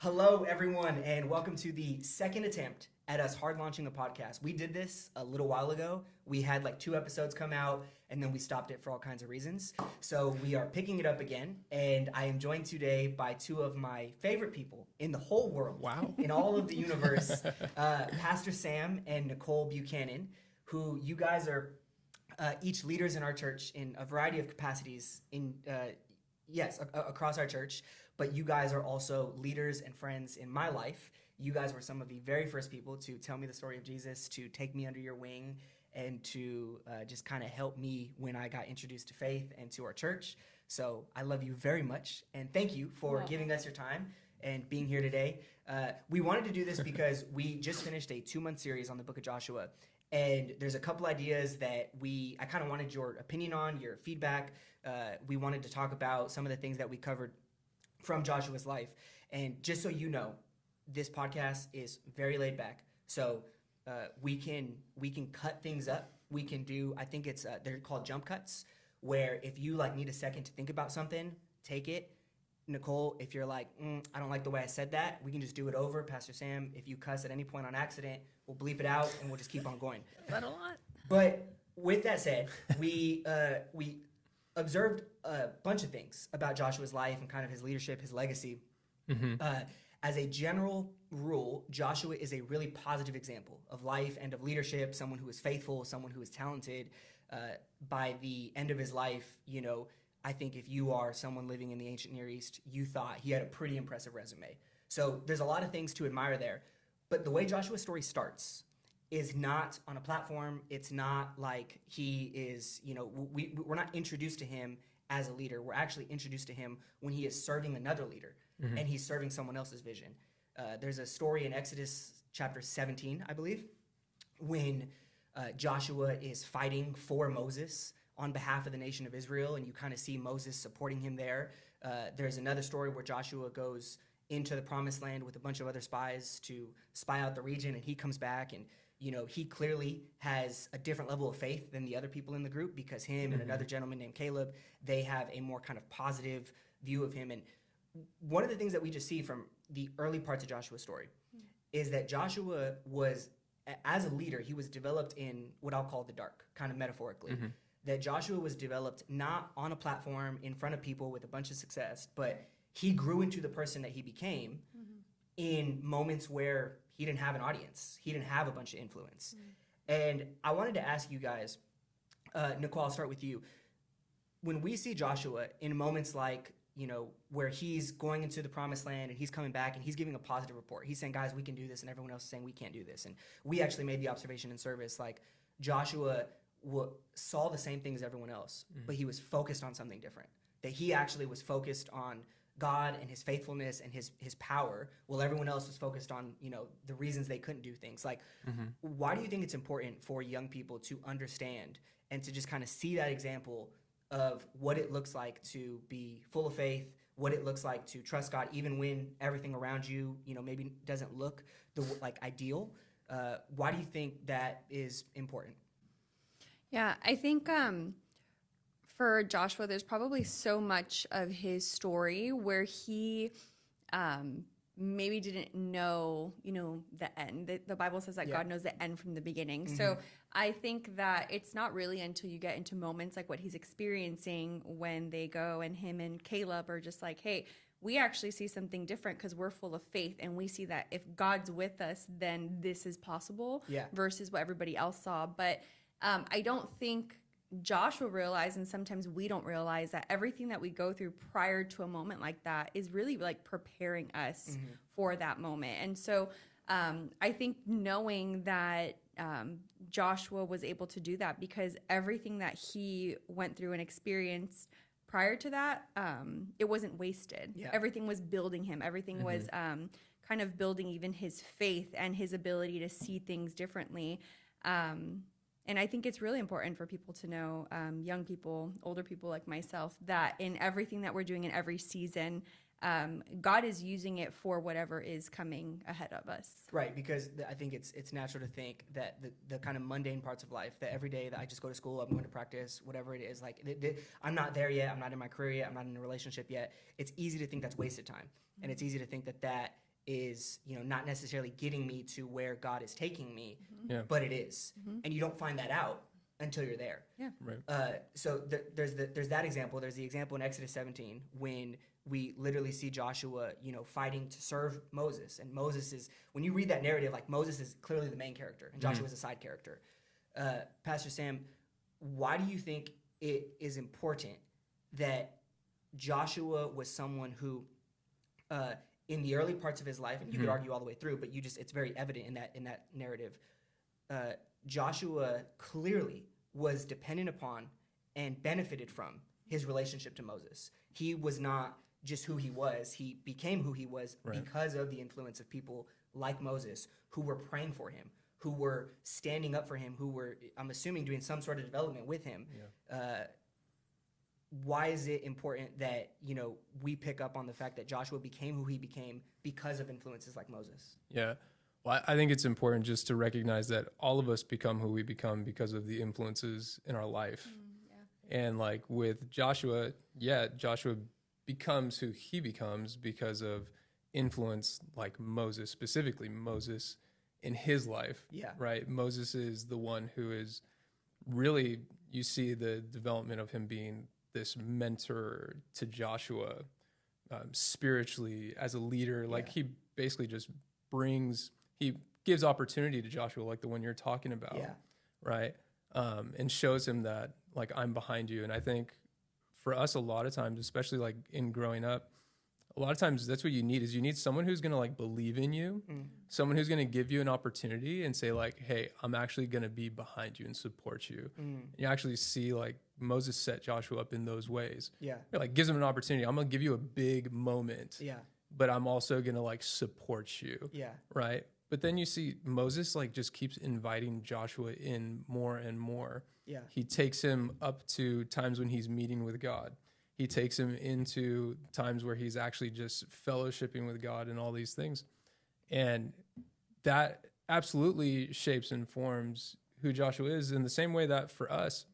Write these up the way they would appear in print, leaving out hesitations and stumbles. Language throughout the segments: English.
Hello, everyone, and welcome to the second attempt at us hard launching a podcast. We did this a little while ago. We had like 2 episodes come out, and then we stopped it for all kinds of reasons. So we are picking it up again, and I am joined today by 2 of my favorite people in the whole world, in all of the universe, Pastor Sam and Nicole Buchanan, who you guys are each leaders in our church in a variety of capacities across our church. But you guys are also leaders and friends in my life. You guys were some of the very first people to tell me the story of Jesus, to take me under your wing, and to just kind of help me when I got introduced to faith and to our church. So I love you very much, and thank you for giving us your time and being here today. We wanted to do this because we just finished a 2-month series on the book of Joshua, and there's a couple ideas that I kind of wanted your opinion on, your feedback. We wanted to talk about some of the things that we covered from Joshua's life. And just so you know, this podcast is very laid back. So we can cut things up. We can do, I think they're called jump cuts, where if you need a second to think about something, take it. Nicole, if you're like, I don't like the way I said that, we can just do it over. Pastor Sam, if you cuss at any point on accident, we'll bleep it out and we'll just keep on going. That a lot. But with that said, we observed a bunch of things about Joshua's life and kind of his leadership, his legacy. Mm-hmm. As a general rule, Joshua is a really positive example of life and of leadership, someone who is faithful, someone who is talented. By the end of his life, I think if you are someone living in the ancient Near East, you thought he had a pretty impressive resume. So there's a lot of things to admire there. But the way Joshua's story starts is not on a platform. It's not like he is, we're not introduced to him as a leader. We're actually introduced to him when he is serving another leader, mm-hmm. and he's serving someone else's vision. There's a story in Exodus chapter 17, I believe, when Joshua is fighting for Moses on behalf of the nation of Israel, and you kind of see Moses supporting him there. There's another story where Joshua goes into the promised land with a bunch of other spies to spy out the region, and he comes back, and he clearly has a different level of faith than the other people in the group, because him mm-hmm. and another gentleman named Caleb, they have a more kind of positive view of him. And one of the things that we just see from the early parts of Joshua's story mm-hmm. is that Joshua was, as a leader, he was developed in what I'll call the dark, kind of metaphorically. Mm-hmm. That Joshua was developed not on a platform in front of people with a bunch of success, but he grew into the person that he became mm-hmm. in moments where he didn't have an audience. He didn't have a bunch of influence. Mm-hmm. And I wanted to ask you guys, Nicole, I'll start with you. When we see Joshua in moments like, where he's going into the promised land and he's coming back and he's giving a positive report. He's saying, guys, we can do this, and everyone else is saying we can't do this. And we actually made the observation in service, like Joshua saw the same things as everyone else, mm-hmm. but he was focused on something different. That he actually was focused on God and his faithfulness and his power, while everyone else was focused on, the reasons they couldn't do things. Like, mm-hmm. why do you think it's important for young people to understand and to just kind of see that example of what it looks like to be full of faith, what it looks like to trust God, even when everything around you, maybe doesn't look ideal? Why do you think that is important? Yeah, I think for Joshua, there's probably so much of his story where he maybe didn't know, the end. The Bible says that God knows the end from the beginning. Mm-hmm. So I think that it's not really until you get into moments like what he's experiencing when they go and him and Caleb are just like, hey, we actually see something different because we're full of faith, and we see that if God's with us, then this is possible versus what everybody else saw. But I don't think Joshua realized, and sometimes we don't realize, that everything that we go through prior to a moment like that is really like preparing us mm-hmm. for that moment. And so I think knowing that Joshua was able to do that because everything that he went through and experienced prior to that, it wasn't wasted. Yeah. Everything was building him. Everything mm-hmm. was kind of building even his faith and his ability to see things differently. And I think it's really important for people to know, young people, older people like myself, that in everything that we're doing in every season, God is using it for whatever is coming ahead of us. Right, because I think it's natural to think that the kind of mundane parts of life, that every day that I just go to school, I'm going to practice, whatever it is, I'm not there yet, I'm not in my career yet, I'm not in a relationship yet. It's easy to think that's wasted time. And it's easy to think that is, not necessarily getting me to where God is taking me, but it is. And you don't find that out until you're there. Yeah. Right. So there's that example. There's the example in Exodus 17 when we literally see Joshua, fighting to serve Moses. And Moses is, when you read that narrative, like Moses is clearly the main character and Joshua is a side character. Pastor Sam, why do you think it is important that Joshua was someone who, in the early parts of his life, and you could argue all the way through, but it's very evident in that narrative, Joshua clearly was dependent upon and benefited from his relationship to Moses. He was not just who he was. He became who he was because of the influence of people like Moses who were praying for him, who were standing up for him, who were, I'm assuming, doing some sort of development with him. Yeah. Why is it important that, we pick up on the fact that Joshua became who he became because of influences like Moses? Yeah. Well, I think it's important just to recognize that all of us become who we become because of the influences in our life. And like with Joshua, Joshua becomes who he becomes because of influence like Moses, specifically Moses in his life. Yeah. Right. Moses is the one who is really, you see the development of him being this mentor to Joshua spiritually as a leader. Like he basically just he gives opportunity to Joshua, like the one you're talking about. Yeah. Right. And shows him that, like, I'm behind you. And I think for us, a lot of times, especially like in growing up, a lot of times that's what you need someone who's going to like believe in you, someone who's going to give you an opportunity and say like, hey, I'm actually going to be behind you and support you. You actually see like Moses set Joshua up in those ways. Yeah. Like gives him an opportunity. I'm going to give you a big moment. Yeah. But I'm also going to like support you. Yeah. Right. But then you see Moses like just keeps inviting Joshua in more and more. Yeah. He takes him up to times when he's meeting with God. He takes him into times where he's actually just fellowshipping with God and all these things. And that absolutely shapes and forms who Joshua is in the same way that for us,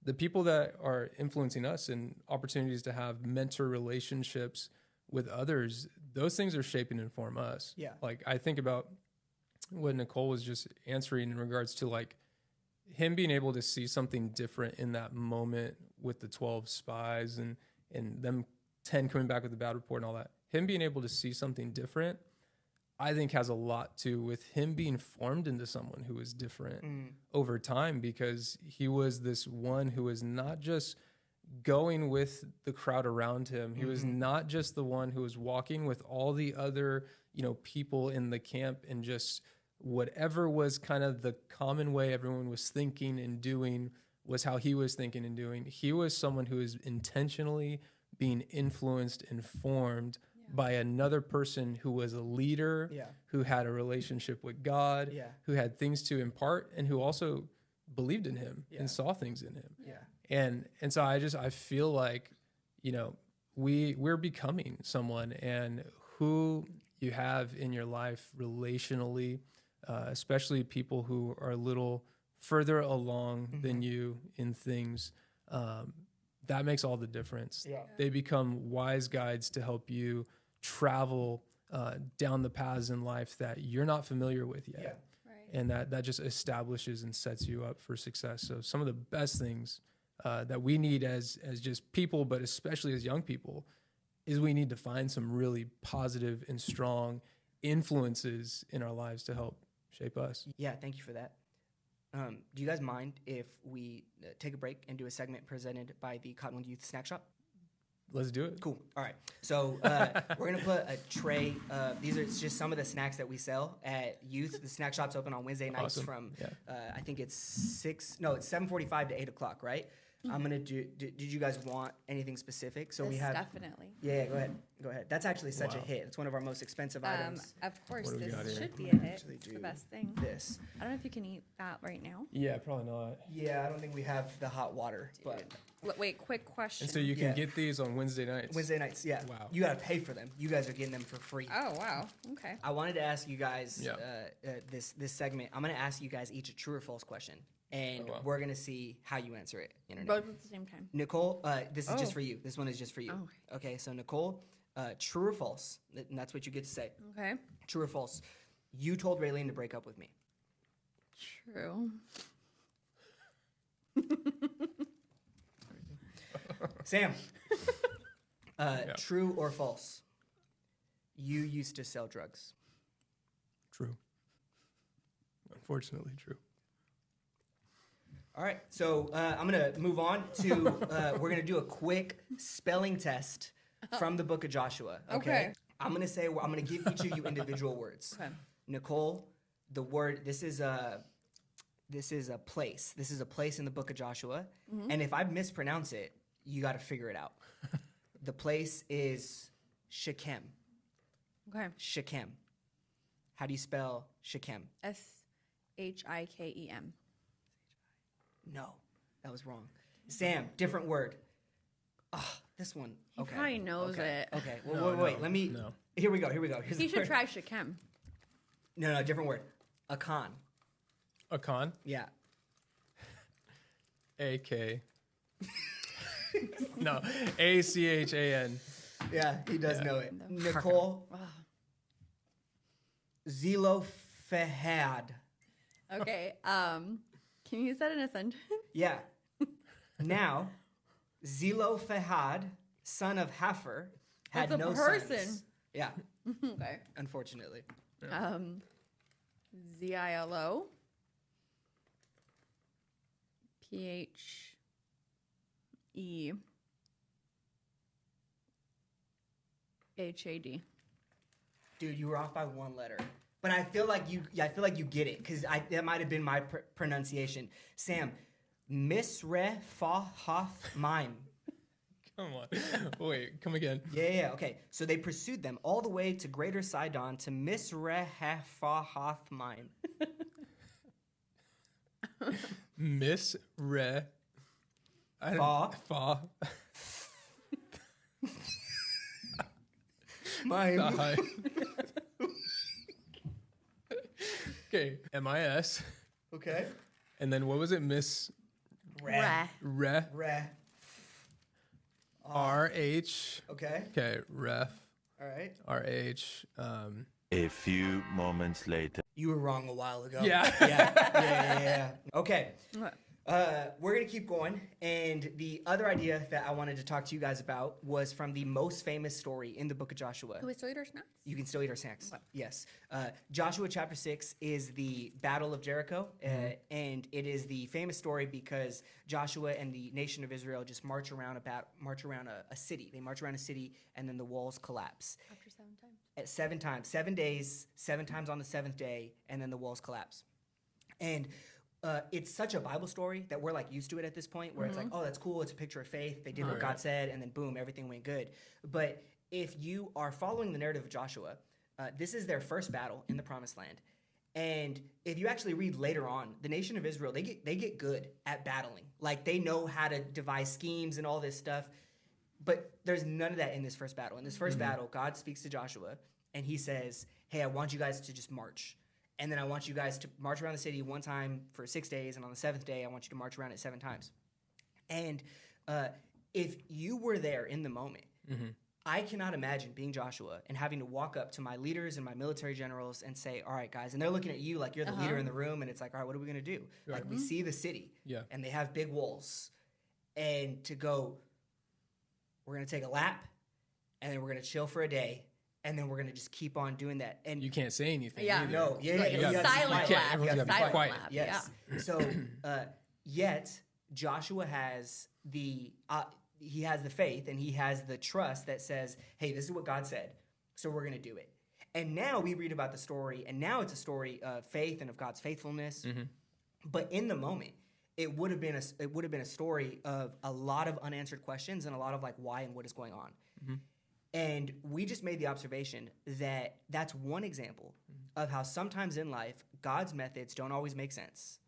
the people that are influencing us and opportunities to have mentor relationships with others, those things are shaping and form us. Yeah. Like I think about what Nicole was just answering in regards to like him being able to see something different in that moment with the 12 spies and them 10 coming back with the bad report and all that. Him being able to see something different, I think has a lot to with him being formed into someone who is different over time, because he was this one who was not just going with the crowd around him. He was not just the one who was walking with all the other, people in the camp and just whatever was kind of the common way everyone was thinking and doing was how he was thinking and doing. He was someone who is intentionally being influenced and formed by another person who was a leader, who had a relationship with God, who had things to impart, and who also believed in him and saw things in him. Yeah. And so I feel like, we're becoming someone, and who you have in your life relationally, especially people who are a little further along than you in things, that makes all the difference. Yeah. They become wise guides to help you travel down the paths in life that you're not familiar with yet. Yeah. Right. And that just establishes and sets you up for success. So some of the best things that we need as just people, but especially as young people, is we need to find some really positive and strong influences in our lives to help shape us. Yeah, thank you for that. Do you guys mind if we take a break and do a segment presented by the Cottonwood Youth Snack Shop? Let's do it. Cool. All right. So we're going to put a tray. These are just some of the snacks that we sell at Youth. The snack shop's open on Wednesday nights from, I think it's 7:45 to 8 o'clock, right? I'm going to do, did you guys want anything specific? So we have. Definitely. Yeah, go ahead. That's actually such a hit. It's one of our most expensive items. Of course, this should be a hit. It's the best thing. This. I don't know if you can eat that right now. Yeah, probably not. Yeah, I don't think we have the hot water. But wait, quick question. And so you can get these on Wednesday nights? Wednesday nights, yeah. Wow. You got to pay for them. You guys are getting them for free. Oh, wow. Okay. I wanted to ask you guys this segment. I'm going to ask you guys each a true or false question. And we're going to see how you answer it. Both at the same time. Nicole, this is just for you. This one is just for you. Oh, okay, so Nicole, True or false? And that's what you get to say. Okay. True or false? You told Raylene to break up with me. True. Sam. True or false? You used to sell drugs. True. Unfortunately, true. All right, so I'm gonna move on to we're gonna do a quick spelling test from the book of Joshua. Okay. I'm gonna give each of you individual words. Okay. Nicole, the word this is a place. This is a place in the book of Joshua, and if I mispronounce it, you got to figure it out. The place is Shechem. Okay. Shechem. How do you spell Shechem? Shikem. No, that was wrong. Sam, different word. This one. He Okay. probably knows it. Okay. Well, wait. Let me. No. Here we go. Here's He the should word. try Shikem. No, different word. Akan. A con? Yeah. A-K. No, A-C-H-A-N. Yeah, he does know it. Nicole. Zelophehad. Okay. Can you use that in a sentence? Yeah. Now, Zelophehad, son of Heifer, had That's a no person. sons. Yeah, Okay. unfortunately. Zilo. Phehad. Dude, you were off by one letter. But I feel like you get it because that might have been my pronunciation. Sam, Misrefahath Mime. Come on. Wait, come again. Yeah. Okay. So they pursued them all the way to Greater Sidon to Misrefahath Mime. Miss Re. Fa. Fa. Mime. Okay. M-I-S. Okay. And then what was it? Miss Re. Re. R-H. Okay. Okay. Ref. All right. R-H. A few moments later. You were wrong a while ago. Yeah. Yeah. Okay. What? We're going to keep going. And the other idea that I wanted to talk to you guys about was from the most famous story in the book of Joshua. Can we still eat our snacks? You can still eat our snacks. Okay. Yes. Joshua chapter 6 is the Battle of Jericho. And it is the famous story because Joshua and the nation of Israel just march around a city. They march around a city and then the walls collapse. After 7 times. At 7 times, 7 days, 7 times on the 7th day, and then the walls collapse. And it's such a Bible story that we're like used to it at this point where it's like, oh, that's cool. It's a picture of faith. They did what God said, and then boom, everything went good. But if you are following the narrative of Joshua, this is their first battle in the Promised Land. And if you actually read later on, the nation of Israel, they get good at battling. Like they know how to devise schemes and all this stuff. But there's none of that in this first battle. In this first battle, God speaks to Joshua, and he says, hey, I want you guys to just march. And then I want you guys to march around the city one time for 6 days, and on the 7th day, I want you to march around it 7 times. And if you were there in the moment, I cannot imagine being Joshua and having to walk up to my leaders and my military generals and say, all right, guys, and they're looking at you like you're the leader in the room, and it's like, all right, what are we going to do? Right. Like we see the city, Yeah. and they have big walls, and to go, we're going to take a lap, and then we're going to chill for a day, and then we're going to just keep on doing that. And You can't say anything. Yeah. either. no, yeah, Like you a gotta be silent quiet. Yeah, lap. everyone's gotta be Silent quiet. lap. Yes. So, yet Joshua has he has the faith and he has the trust that says, hey, this is what God said, so we're going to do it. And now we read about the story, and now it's a story of faith and of God's faithfulness. But in the moment, it would have been a story of a lot of unanswered questions and a lot of like why and what is going on. And we just made the observation that that's one example of how sometimes in life, God's methods don't always make sense,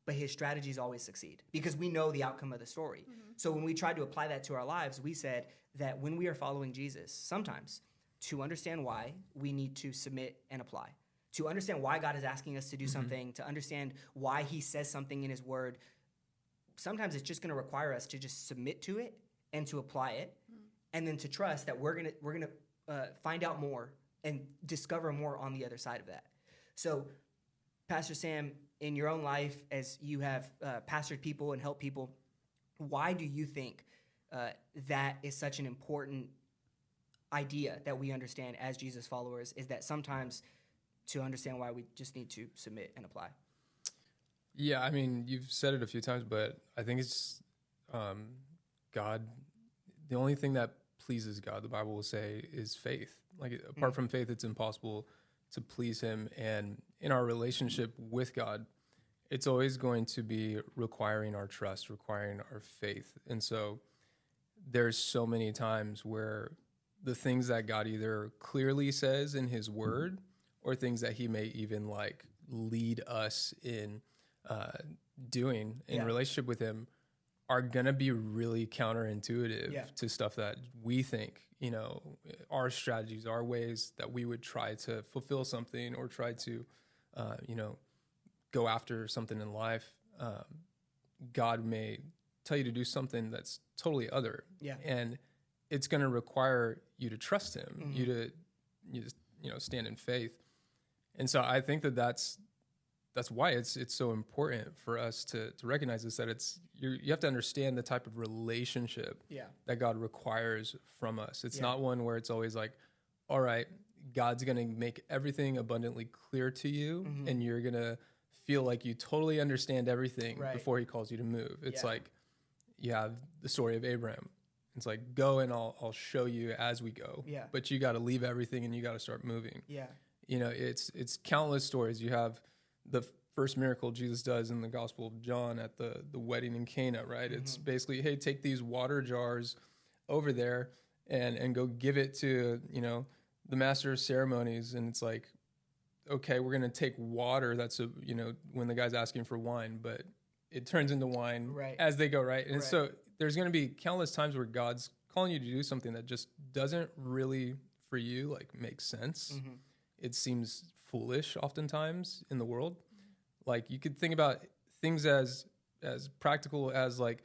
but his strategies always succeed because we know the outcome of the story. So when we tried to apply that to our lives, we said that when we are following Jesus, sometimes to understand why, we need to submit and apply. To understand why God is asking us to do something, to understand why he says something in his word, sometimes it's just going to require us to just submit to it and to apply it. And then to trust that we're gonna find out more and discover more on the other side of that. So, Pastor Sam, in your own life, as you have pastored people and helped people, why do you think that is such an important idea that we understand as Jesus followers, is that sometimes to understand why we just need to submit and apply? Yeah, I mean, you've said it a few times, but I think it's God. The only thing that pleases God, the Bible will say, is faith. Like, apart from faith, it's impossible to please him. And in our relationship with God, it's always going to be requiring our trust, requiring our faith. And so there's so many times where the things that God either clearly says in his word, or things that he may even like lead us in doing in relationship with him, are going to be really counterintuitive to stuff that we think, you know, our strategies, our ways that we would try to fulfill something or try to, you know, go after something in life. God may tell you to do something that's totally other. Yeah. And it's going to require you to trust him, you to, you know, stand in faith. And so I think that that's why it's so important for us to recognize this, that you have to understand the type of relationship that God requires from us. It's not one where it's always like, all right, God's going to make everything abundantly clear to you, and you're going to feel like you totally understand everything before he calls you to move. It's like you have the story of Abraham. It's like, go and I'll show you as we go. Yeah. But you got to leave everything and you got to start moving. Yeah. You know, it's countless stories. You have the first miracle Jesus does in the Gospel of John at the wedding in Cana, right? It's basically, hey, take these water jars over there and go give it to, you know, the master of ceremonies. And it's like, okay, we're going to take water. That's, you know, when the guy's asking for wine, but it turns into wine as they go, right? And so there's going to be countless times where God's calling you to do something that just doesn't really, for you, like make sense. It seems foolish oftentimes in the world. Like, you could think about things as practical as like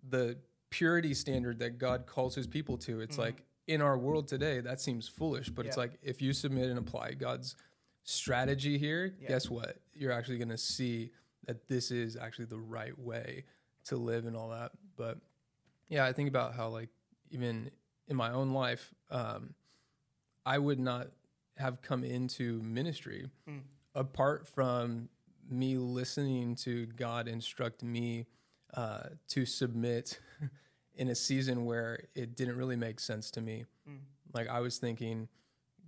the purity standard that God calls his people to. It's like, in our world today, that seems foolish, but it's like, if you submit and apply God's strategy here, guess what? You're actually going to see that this is actually the right way to live and all that. But yeah, I think about how, like, even in my own life, I would not have come into ministry apart from me listening to God instruct me to submit in a season where it didn't really make sense to me. Like, I was thinking,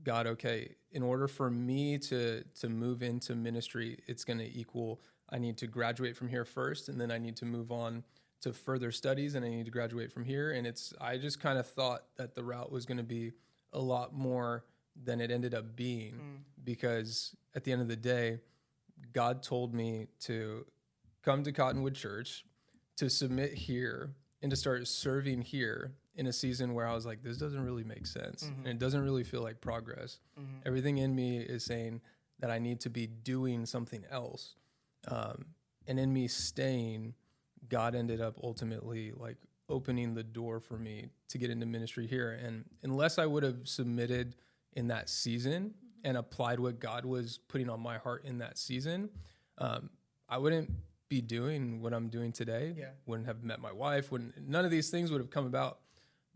God, okay, in order for me to move into ministry, it's going to equal, I need to graduate from here first, and then I need to move on to further studies, and I need to graduate from here. And I just kind of thought that the route was going to be a lot more than it ended up being, because at the end of the day, God told me to come to Cottonwood Church, to submit here, and to start serving here in a season where I was like, this doesn't really make sense. And it doesn't really feel like progress. Everything in me is saying that I need to be doing something else. And in me staying, God ended up ultimately like opening the door for me to get into ministry here. And unless I would have submitted in that season and applied what God was putting on my heart in that season, I wouldn't be doing what I'm doing today. Wouldn't have met my wife. None of these things would have come about.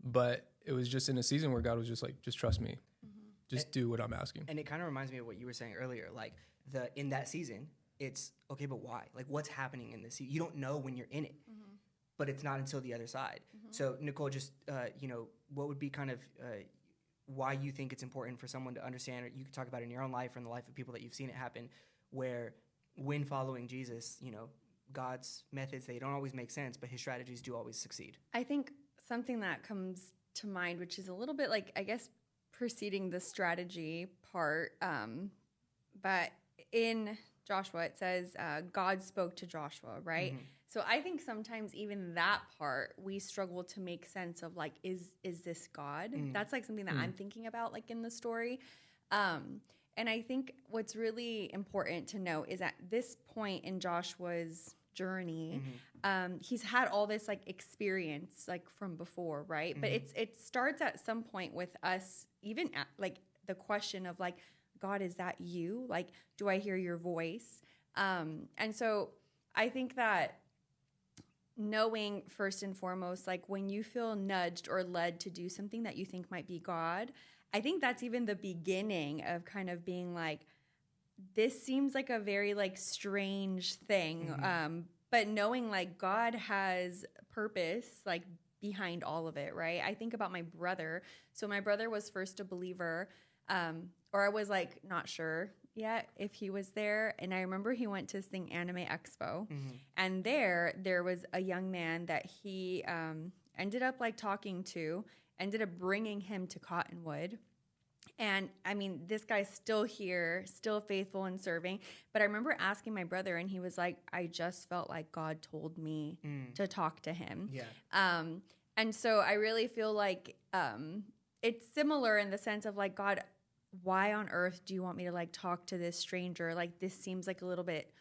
But it was just in a season where God was just like, just trust me. Just do what I'm asking. And it kind of reminds me of what you were saying earlier. Like, in that season, it's, okay, but why? Like, what's happening in this season? You don't know when you're in it. But it's not until the other side. So, Nicole, just, you know, what would be kind of why you think it's important for someone to understand, or you could talk about it in your own life or in the life of people that you've seen it happen, where when following Jesus, you know, God's methods, they don't always make sense, but his strategies do always succeed. I think something that comes to mind, which is a little bit like, I guess, preceding the strategy part, but in Joshua, it says God spoke to Joshua, right? So I think sometimes even that part, we struggle to make sense of, like, is this God? That's like something that I'm thinking about, like, in the story. And I think what's really important to note is at this point in Joshua's journey. He's had all this like experience like from before, right? But it starts at some point with us even at, like the question of like, God, is that you? Like, do I hear your voice? And so I think that knowing first and foremost, like when you feel nudged or led to do something that you think might be God, I think that's even the beginning of kind of being like, this seems like a very like strange thing. But knowing like God has purpose like behind all of it, right? I think about my brother. So my brother was first a believer, or I was like not sure yet if he was there. And I remember he went to Sing Anime Expo, and there was a young man that he ended up like talking to, ended up bringing him to Cottonwood. And I mean, this guy's still here, still faithful and serving. But I remember asking my brother, and he was like, I just felt like God told me to talk to him. Yeah. And so I really feel like it's similar in the sense of like, God, why on earth do you want me to like talk to this stranger? Like, this seems like a little bit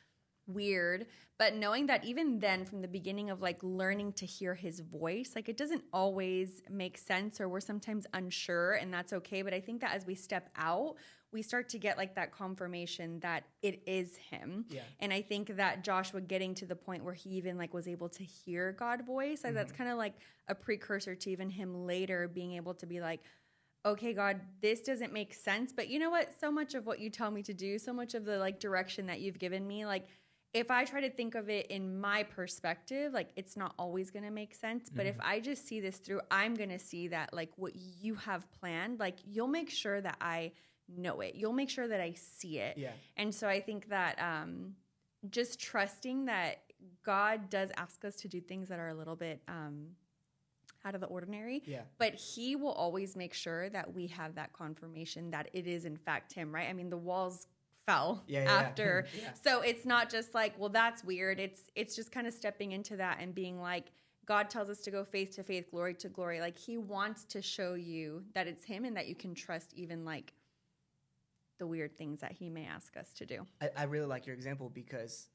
weird. But knowing that even then from the beginning of like learning to hear his voice, like it doesn't always make sense, or we're sometimes unsure, and that's okay. But I think that as we step out, we start to get like that confirmation that it is him. Yeah. And I think that Joshua getting to the point where he even like was able to hear God's voice, like that's kind of like a precursor to even him later being able to be like, okay, God, this doesn't make sense, but you know what? So much of what you tell me to do, so much of the like direction that you've given me, like if I try to think of it in my perspective, like it's not always going to make sense. But if I just see this through, I'm going to see that like what you have planned, like you'll make sure that I know it. You'll make sure that I see it. Yeah. And so I think that just trusting that God does ask us to do things that are a little bit out of the ordinary. Yeah. But he will always make sure that we have that confirmation that it is in fact him, right? I mean, the walls fell after. Yeah. So it's not just like, well, that's weird. It's just kind of stepping into that and being like, God tells us to go faith to faith, glory to glory. Like he wants to show you that it's him and that you can trust even like the weird things that he may ask us to do. I really like your example because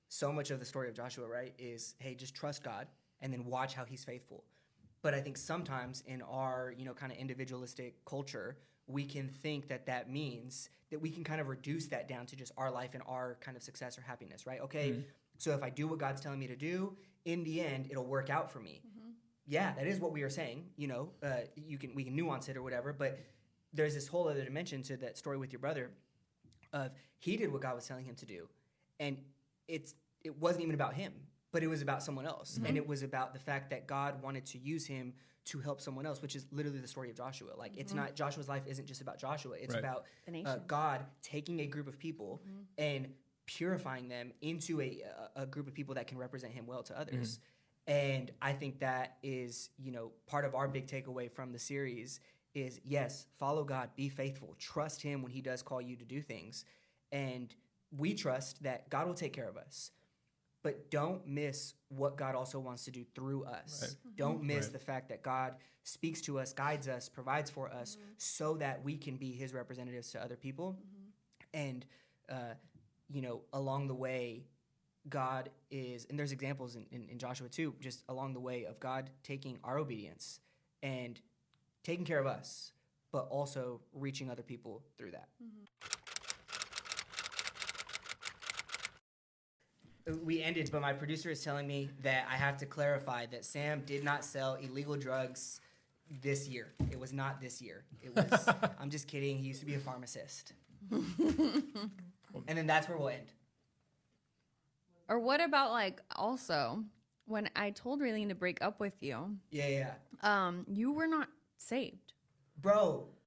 so much of the story of Joshua, right, is, hey, just trust God and then watch how he's faithful. But I think sometimes in our, kind of individualistic culture, we can think that that means that we can kind of reduce that down to just our life and our kind of success or happiness, right? Okay, so if I do what God's telling me to do, in the end, it'll work out for me. Yeah, that is what we are saying. We can nuance it or whatever, but there's this whole other dimension to that story with your brother of he did what God was telling him to do, and it wasn't even about him, but it was about someone else, and it was about the fact that God wanted to use him to help someone else, which is literally the story of Joshua. Like it's not, Joshua's life isn't just about Joshua. It's about God taking a group of people and purifying them into a group of people that can represent him well to others. And I think that is, part of our big takeaway from the series is, yes, follow God, be faithful, trust him when he does call you to do things. And we trust that God will take care of us. But don't miss what God also wants to do through us. Right. Don't miss the fact that God speaks to us, guides us, provides for us so that we can be his representatives to other people. And, along the way, God is, and there's examples in Joshua too, just along the way of God taking our obedience and taking care of us, but also reaching other people through that. We ended, but my producer is telling me that I have to clarify that Sam did not sell illegal drugs this year. It was not this year. It was, I'm just kidding. He used to be a pharmacist. And then that's where we'll end. Or what about like also when I told Raylene to break up with you? Yeah. You were not saved. Bro,